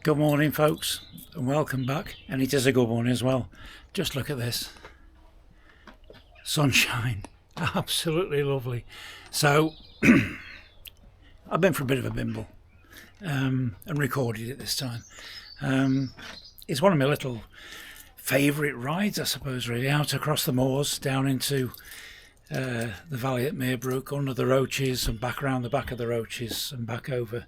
Good morning, folks, and welcome back. And it is a good morning as well. Just look at this sunshine, absolutely lovely. So I've been for a bit of a bimble and recorded it this time. It's one of my little favourite rides, I suppose, really, out across the moors down into the valley at Meerbrook, under the Roaches, and back around the back of the Roaches and back over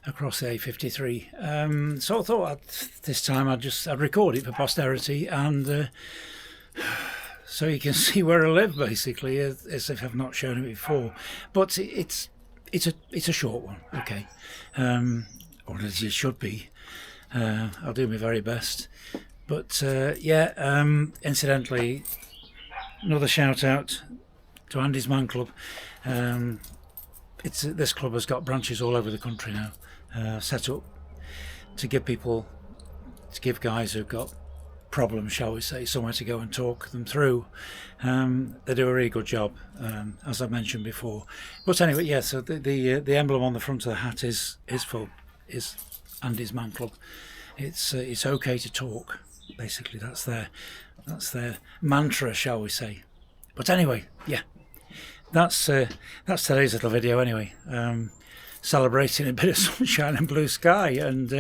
across the A53. So I thought this time I'd record it for posterity, and so you can see where I live, basically, as if I've not shown it before. But it's a short one, okay, or as it should be. I'll do my very best. But incidentally, another shout out to Andy's Man Club. This club has got branches all over the country now, set up to give guys who've got problems, shall we say, somewhere to go and talk them through. They do a really good job, as I mentioned before. But anyway, yeah. So the emblem on the front of the hat is Andy's Man Club. It's okay to talk. Basically, that's their mantra, shall we say. But anyway, yeah. That's today's little video anyway, celebrating a bit of sunshine and blue sky, and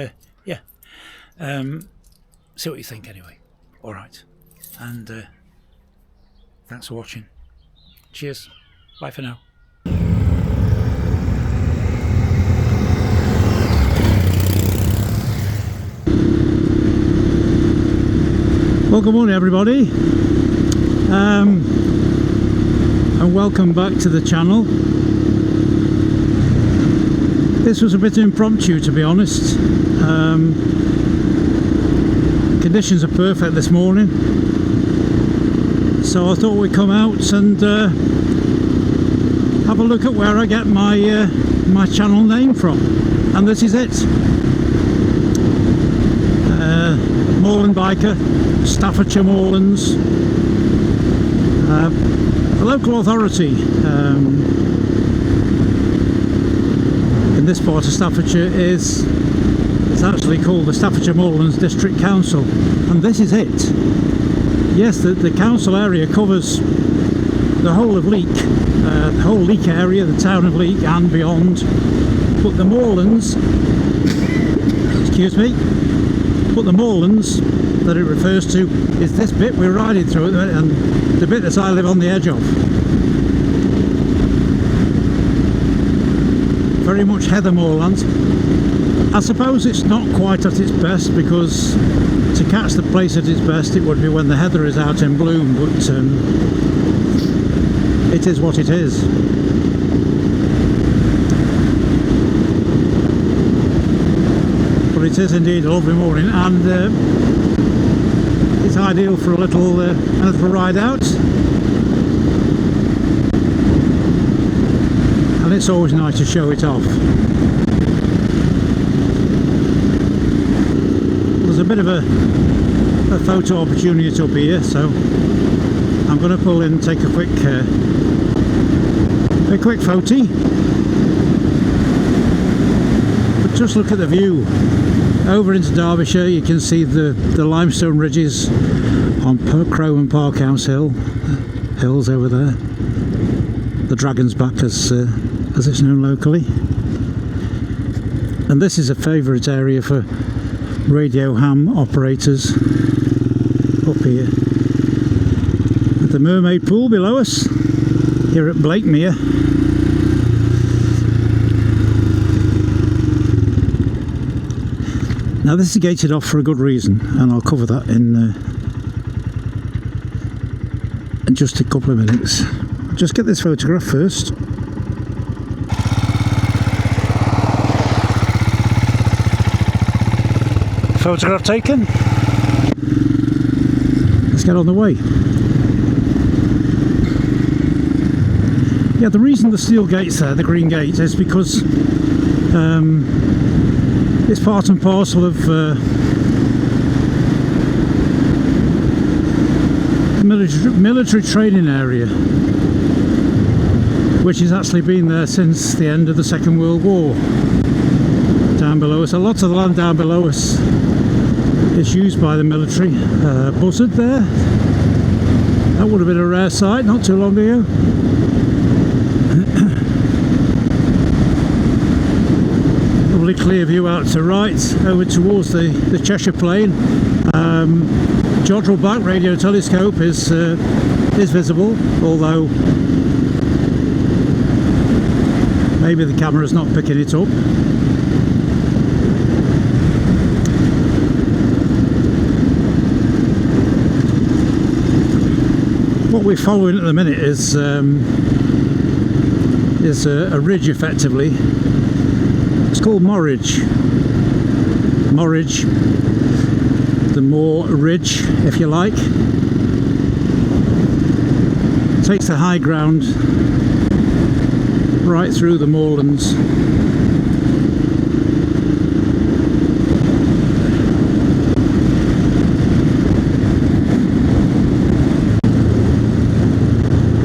see what you think anyway. Alright, and thanks for watching. Cheers, bye for now. Well, good morning everybody, and welcome back to the channel. This was a bit impromptu, to be honest. Conditions are perfect this morning, so I thought we'd come out and have a look at where I get my my channel name from, and this is it. Moorland biker, Staffordshire Moorlands. The local authority in this part of Staffordshire is actually called the Staffordshire Moorlands District Council, and this is it. Yes, the council area covers the whole of Leek, the whole Leek area, the town of Leek and beyond. But the Moorlands, excuse me, but the Moorlands that it refers to is this bit we're riding through at the minute, and the bit that I live on the edge of. Very much heather moorlands. I suppose it's not quite at its best, because to catch the place at its best it would be when the heather is out in bloom, but it is what it is. But it is indeed a lovely morning, and it's ideal for a little ride out, and it's always nice to show it off. There's a bit of a photo opportunity up here, so I'm going to pull in and take a quick photo. But just look at the view. Over into Derbyshire, you can see the limestone ridges on Crow and Parkhouse hills over there. The Dragon's Back, as it's known locally. And this is a favourite area for radio ham operators up here. With the Mermaid Pool below us, here at Blakemere. Now this is gated off for a good reason, and I'll cover that in just a couple of minutes. Just get this photograph first. Photograph taken. Let's get on the way. Yeah, the reason the steel gate's there, the green gate, is because it's part and parcel of military training area, which has actually been there since the end of the Second World War, down below us. A lot of the land down below us is used by the military. Buzzard there. That would have been a rare sight not too long ago. Lovely clear view out to right, over towards the Cheshire Plain. Jodrell back radio telescope is visible, although maybe the camera's not picking it up. What we're following at the minute is a ridge, effectively. It's called Moorridge. Moorridge, the Moor Ridge, if you like. It takes the high ground right through the moorlands.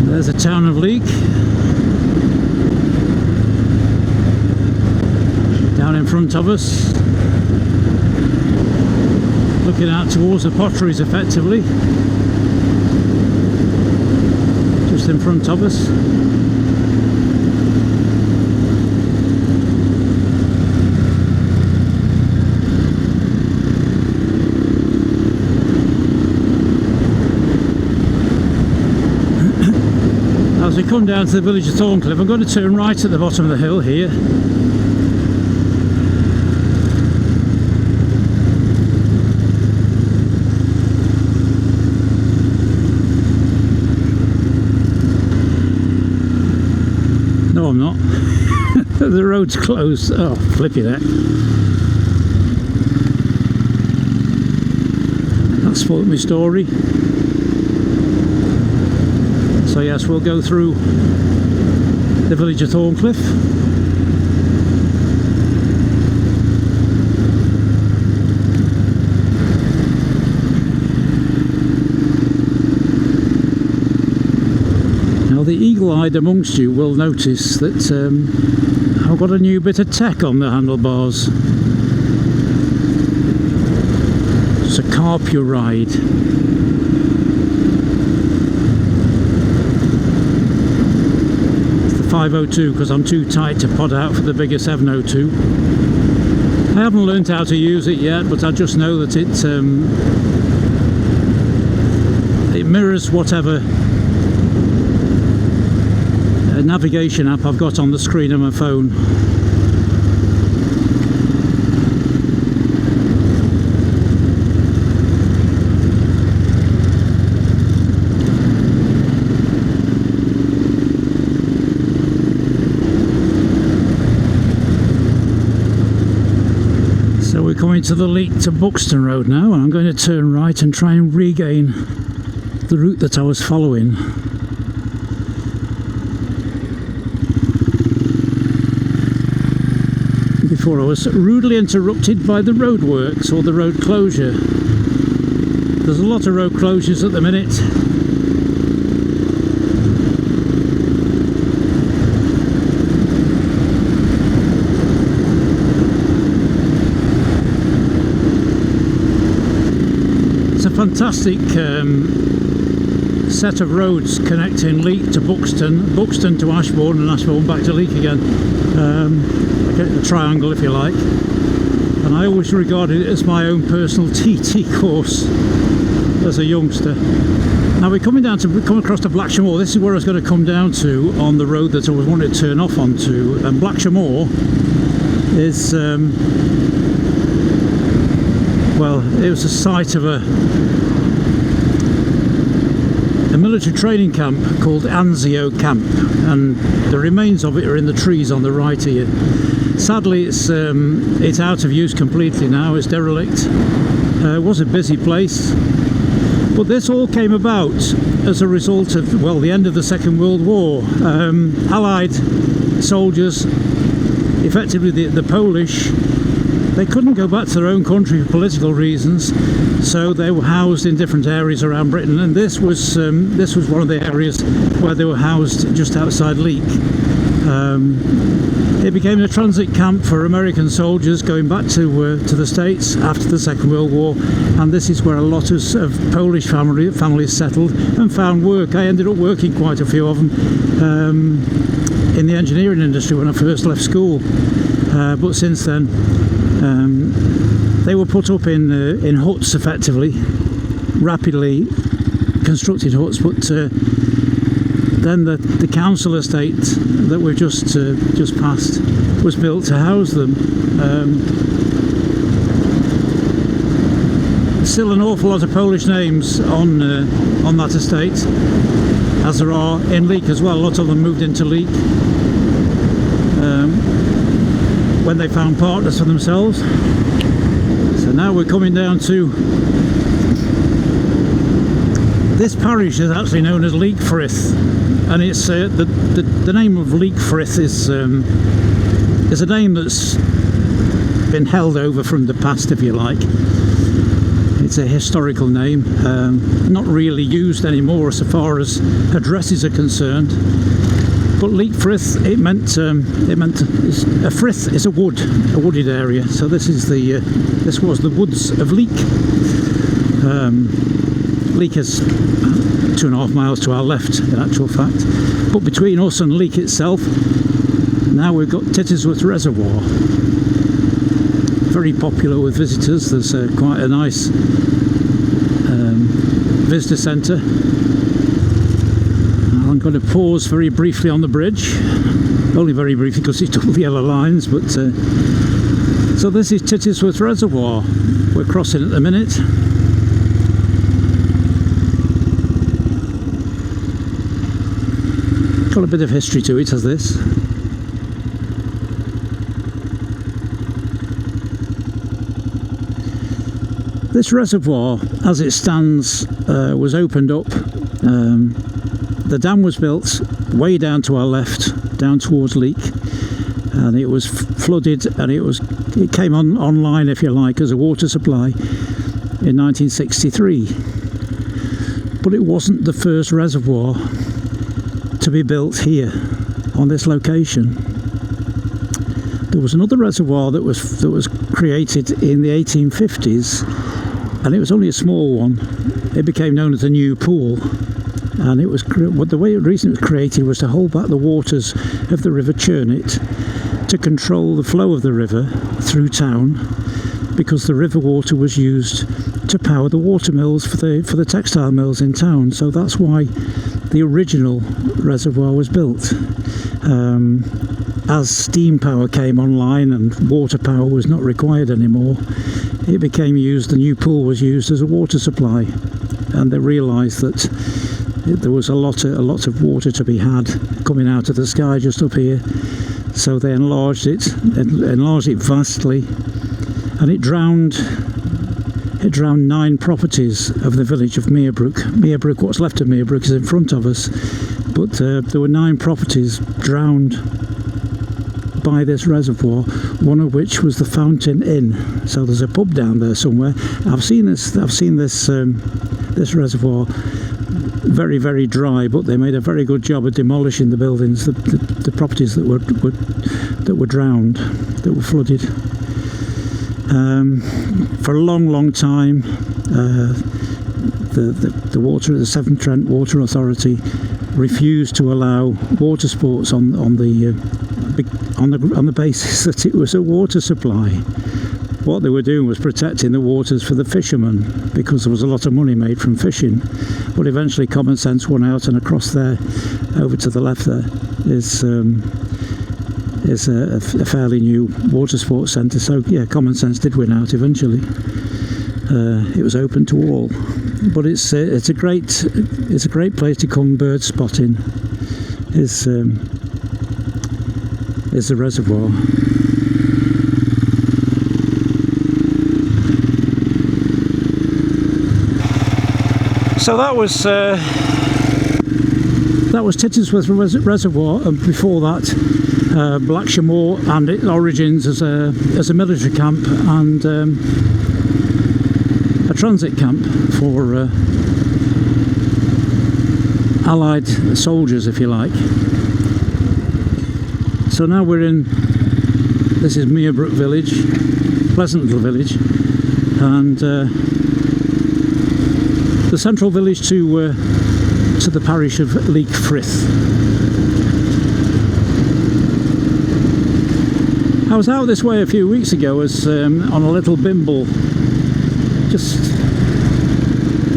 There's the town of Leek. Down in front of us. Looking out towards the potteries, effectively. Just in front of us. As we come down to the village of Thorncliffe, I'm going to turn right at the bottom of the hill here. No, I'm not. The road's closed. Oh, flippy that. That spoilt my story. So yes, we'll go through the village of Thorncliffe. Now the eagle-eyed amongst you will notice that I've got a new bit of tech on the handlebars. It's a carpio ride. 502 because I'm too tight to pod out for the bigger 702. I haven't learned how to use it yet, but I just know that it mirrors whatever navigation app I've got on the screen of my phone. Coming to the Leek to Buxton road now, and I'm going to turn right and try and regain the route that I was following. Before I was rudely interrupted by the roadworks or the road closure. There's a lot of road closures at the minute. Fantastic set of roads connecting Leek to Buxton, Buxton to Ashbourne, and Ashbourne back to Leek again. A triangle, if you like. And I always regarded it as my own personal TT course as a youngster. Now we're coming across to Blackshire Moor. This is where I was going to come down to on the road that I was wanting to turn off onto. And Blackshire Moor is well, it was the site of a military training camp called Anzio Camp, and the remains of it are in the trees on the right here. Sadly, it's out of use completely now. It's derelict. It was a busy place, but this all came about as a result of, well, the end of the Second World War. Allied soldiers, effectively the Polish, they couldn't go back to their own country for political reasons, so they were housed in different areas around Britain, and this was one of the areas where they were housed just outside Leek. It became a transit camp for American soldiers going back to the States after the Second World War, and this is where a lot of Polish families settled and found work. I ended up working quite a few of them in the engineering industry when I first left school, but since then they were put up in huts, effectively, rapidly constructed huts, but then the council estate that we've just passed was built to house them. Still an awful lot of Polish names on that estate, as there are in Leek as well. A lot of them moved into Leek when they found partners for themselves. So now we're coming down to this parish is actually known as Leekfrith, and it's the name of Leekfrith is a name that's been held over from the past, if you like. It's a historical name, not really used anymore so far as addresses are concerned. But Leekfrith, it meant a frith is a wooded area. So this was the woods of Leek. Leek is 2.5 miles to our left, in actual fact. But between us and Leek itself, now we've got Tittisworth Reservoir. Very popular with visitors. There's quite a nice visitor centre. I'm going to pause very briefly on the bridge. Only very briefly because it's double yellow lines. But so this is Tittisworth Reservoir. We're crossing at the minute. Got a bit of history to it, has this. This reservoir, as it stands, was opened up. The dam was built way down to our left, down towards Leek, and it was flooded, and it came online, if you like, as a water supply in 1963. But it wasn't the first reservoir to be built here on this location. There was another reservoir that was created in the 1850s, and it was only a small one. It became known as the New Pool, and it was the reason it was created was to hold back the waters of the River Churnet, to control the flow of the river through town, because the river water was used to power the water mills for the textile mills in town. So that's why the original reservoir was built. As steam power came online and water power was not required anymore, it became used. The New Pool was used as a water supply, and they realised that there was a lot of water to be had coming out of the sky just up here. So they enlarged it vastly, and it drowned 9 properties of the village of Meerbrook. Meerbrook, what's left of Meerbrook, is in front of us, but there were 9 properties drowned by this reservoir, one of which was the Fountain Inn. So there's a pub down there somewhere. I've seen this reservoir very, very dry, but they made a very good job of demolishing the buildings, the properties that were drowned, that were flooded. For a long time, the Severn Trent Water Authority refused to allow water sports on the basis that it was a water supply. What they were doing was protecting the waters for the fishermen, because there was a lot of money made from fishing. But eventually common sense won out, and across there, over to the left there, is a fairly new water sports centre. So yeah, common sense did win out eventually. It was open to all, but it's a great place to come bird spotting. Is the reservoir. So that was Tittisworth Reservoir, and before that Blackshire Moor and its origins as a military camp and a transit camp for Allied soldiers, if you like. So now we're in, this is Merebrook village, pleasant little village, and the central village to the parish of Leek Frith. I was out this way a few weeks ago as on a little Bimble, just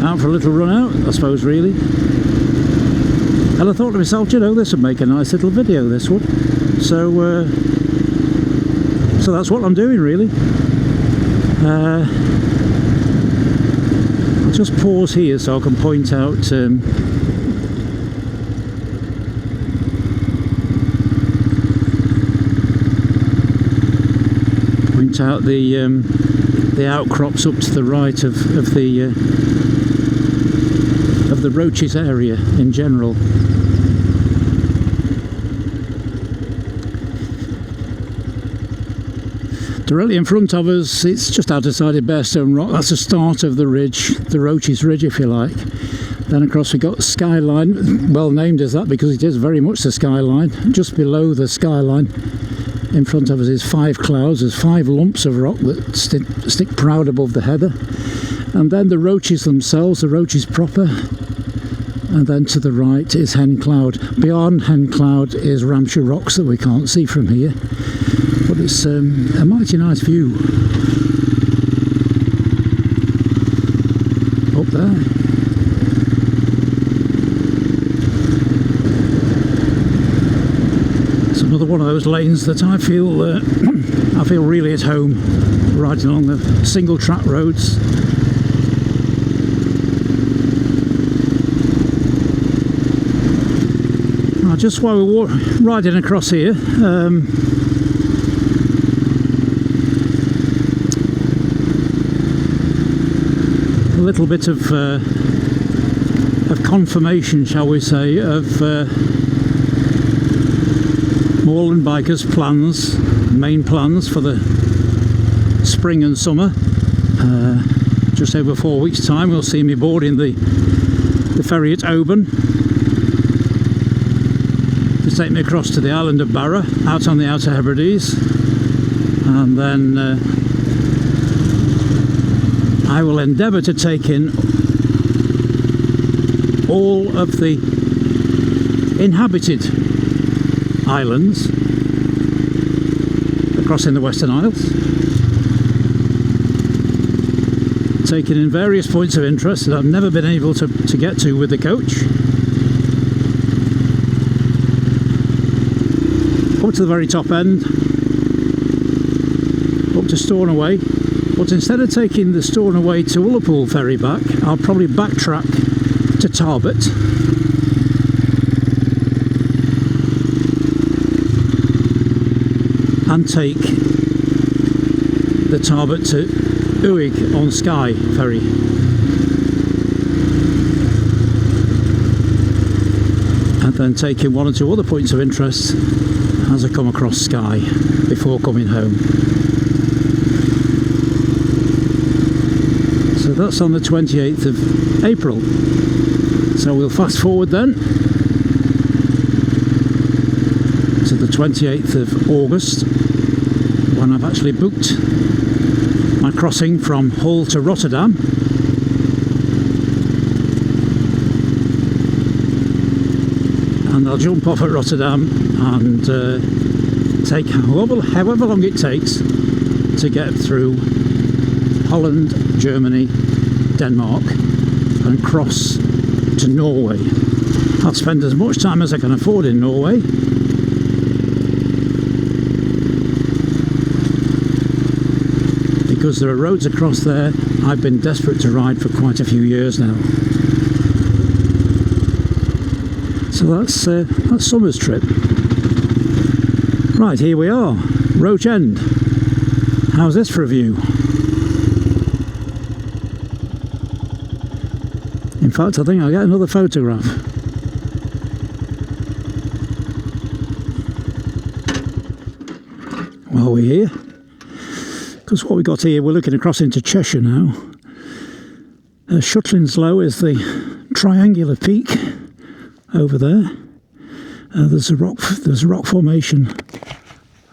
out for a little run out, I suppose, really. And I thought to myself, you know, this would make a nice little video, this would. So that's what I'm doing, really. I'll just pause here so I can point out the outcrops up to the right of the Roaches area in general. Directly in front of us, it's just out of sighted Barestone Rock. That's the start of the ridge, the Roaches Ridge, if you like. Then across we've got Skyline, well named as that because it is very much the skyline. Just below the skyline, in front of us is 5 clouds. There's 5 lumps of rock that stick proud above the heather. And then the Roaches themselves, the Roaches proper. And then to the right is Hen Cloud. Beyond Hen Cloud is Ramshire Rocks that we can't see from here. But it's a mighty nice view up there. It's another one of those lanes that I feel really at home, riding along the single track roads. Now, just while we're riding across here, a little bit of confirmation, shall we say, of Moorland bikers' plans, main plans for the spring and summer. Just over 4 weeks' time, we'll see me boarding the ferry at Oban to take me across to the island of Barra, out on the Outer Hebrides, and then I will endeavour to take in all of the inhabited islands across in the Western Isles, taken in various points of interest that I've never been able to get to with the coach, up to the very top end, up to Stornoway. But instead of taking the Stornoway to Ullapool ferry back, I'll probably backtrack to Tarbert, and take the Tarbert to Uig on Skye ferry. And then taking 1 or 2 other points of interest as I come across Skye before coming home. So that's on the 28th of April. So we'll fast forward then to the 28th of August, when I've actually booked my crossing from Hull to Rotterdam. And I'll jump off at Rotterdam and take however long it takes to get through Holland, Germany, Denmark, and cross to Norway. I'll spend as much time as I can afford in Norway, because there are roads across there I've been desperate to ride for quite a few years now. So that's summer's trip. Right, here we are, Roach End. How's this for a view? In fact, I think I'll get another photograph. While we're here, because what we got here, we're looking across into Cheshire now. Shuttlinslow is the triangular peak over there, There's a rock formation.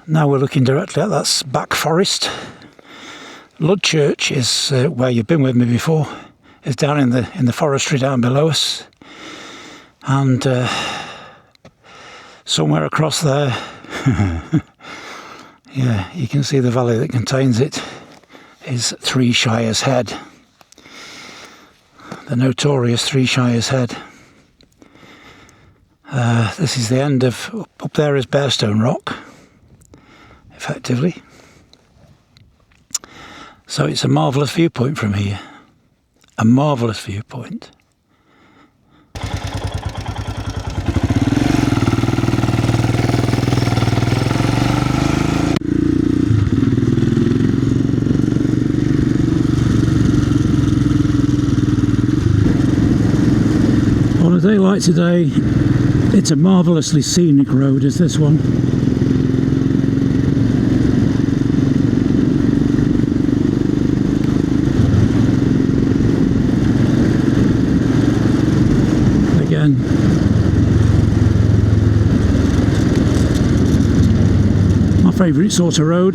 Now we're looking directly at that's back forest. Lud Church is where you've been with me before. It's down in the forestry down below us, and somewhere across there, yeah, you can see the valley that contains it is Three Shires Head, the notorious Three Shires Head. This is the end of, up there is Barestone Rock, effectively. So it's a marvellous viewpoint from here. A marvellous viewpoint. On a day like today, it's a marvellously scenic road, is this one. Again, my favourite sort of road,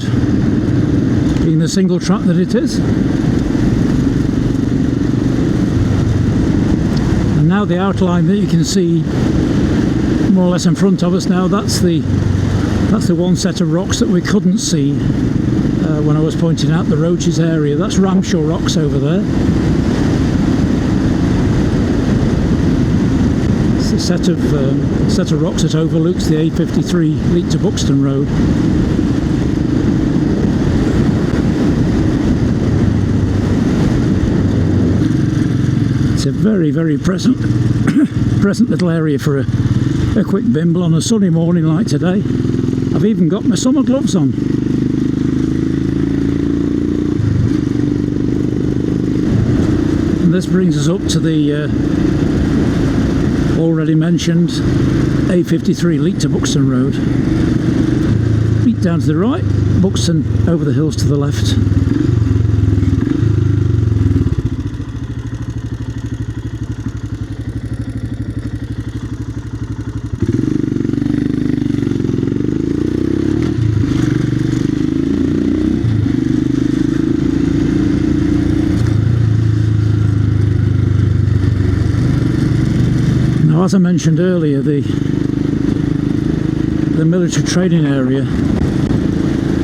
being the single track that it is. And now the outline that you can see more or less in front of us now, that's the one set of rocks that we couldn't see when I was pointing out the Roaches area. That's Ramshaw rocks over there. It's a set of rocks that overlooks the A53 Leek to Buxton Road. It's a very, very pleasant little area for a quick bimble on a sunny morning like today. I've even got my summer gloves on. And this brings us up to the already mentioned A53 Leek to Buxton Road. Leek down to the right, Buxton over the hills to the left. As I mentioned earlier, the military training area,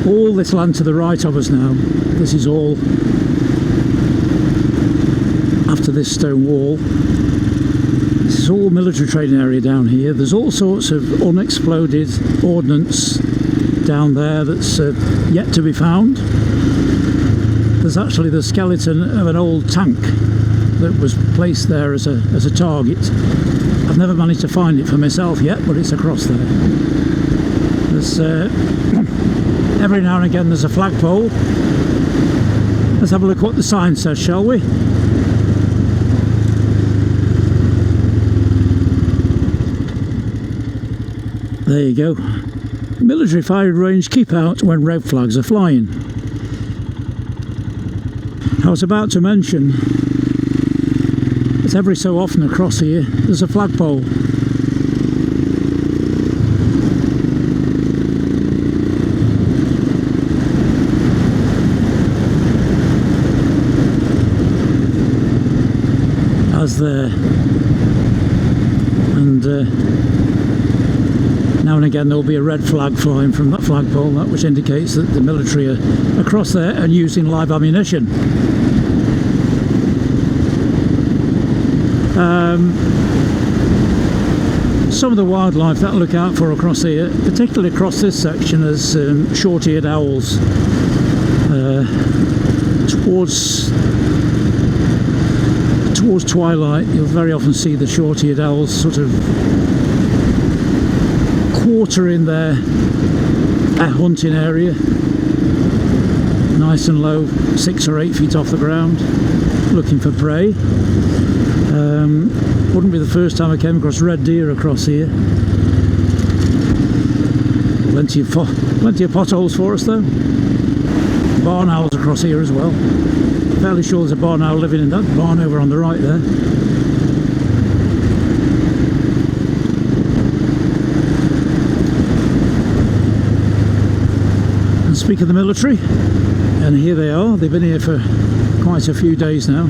all this land to the right of us now, this is all after this stone wall. This is all military training area down here. There's all sorts of unexploded ordnance down there that's yet to be found. There's actually the skeleton of an old tank that was placed there as a target. I've never managed to find it for myself yet, but it's across there. There's every now and again there's a flagpole. Let's have a look what the sign says, shall we? There you go. Military firing range, keep out when red flags are flying. I was about to mention, it's every so often across here there's a flagpole. As there, and now and again there'll be a red flag flying from that flagpole, that which indicates that the military are across there and using live ammunition. Some of the wildlife that I look out for across here, particularly across this section, is short-eared owls. Towards twilight you'll very often see the short-eared owls sort of quartering their hunting area, nice and low, 6 or 8 feet off the ground, looking for prey. Wouldn't be the first time I came across red deer across here. Plenty of potholes for us though. Barn owls across here as well. Fairly sure there's a barn owl living in that barn over on the right there. Speak of the military, and here they are. They've been here for quite a few days now.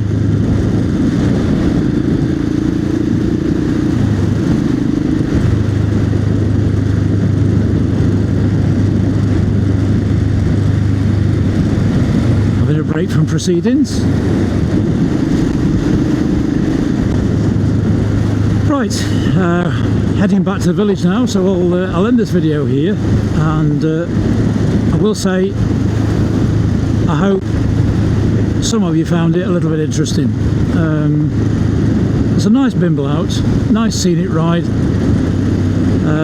Having a break from proceedings. Right, heading back to the village now, so I'll end this video here, and I will say I hope some of you found it a little bit interesting. It's a nice bimble out, nice scenic ride.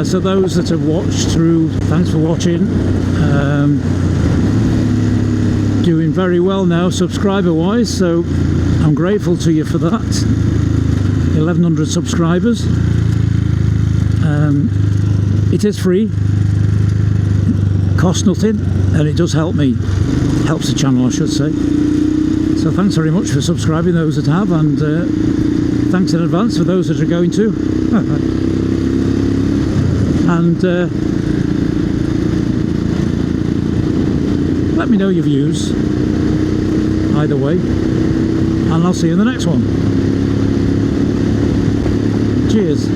So those that have watched through, thanks for watching. Doing very well now subscriber wise, so I'm grateful to you for that. 1100 subscribers. It is free, costs nothing, and it does help me, helps the channel I should say. So thanks very much for subscribing, those that have, and thanks in advance for those that are going to. And let me know your views either way, and I'll see you in the next one. Cheers.